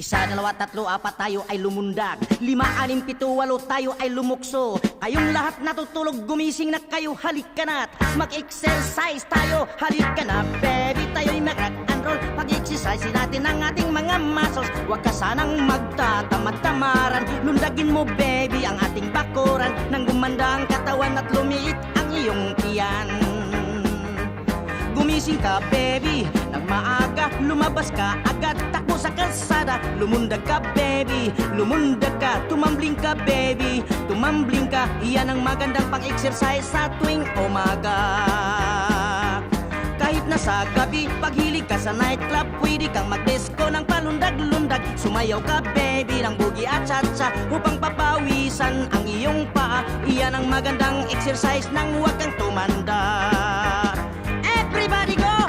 Isa, dalawa, tatlo, apat tayo ay lumundag. 5, 6, 7, 8 tayo ay lumukso. Kayong lahat natutulog, gumising na kayo, halika na't mag-exercise tayo. Halika na baby, tayo'y mag-rock and roll. Pag-exercise natin ang ating mga muscles. Huwag ka sanang magtatamad-tamaran. Lundagin mo baby ang ating bakuran. Nang gumanda ang katawan at lumiit ang iyong tiyan. Gumising ka baby, nang maaga, lumabas ka agad, takbo sa kalsada. Lumundag ka baby, lumundag ka, tumambling ka baby, tumambling ka. Iyan ang magandang pang-exercise sa tuwing umaga. Kahit nasa gabi, paghilig ka sa nightclub, pwede kang mag-disco ng palundag-lundag. Sumayaw ka baby ng boogie at cha-cha upang papawisan ang iyong paa. Iyan ang magandang exercise nang huwag kang tumanda. Everybody go!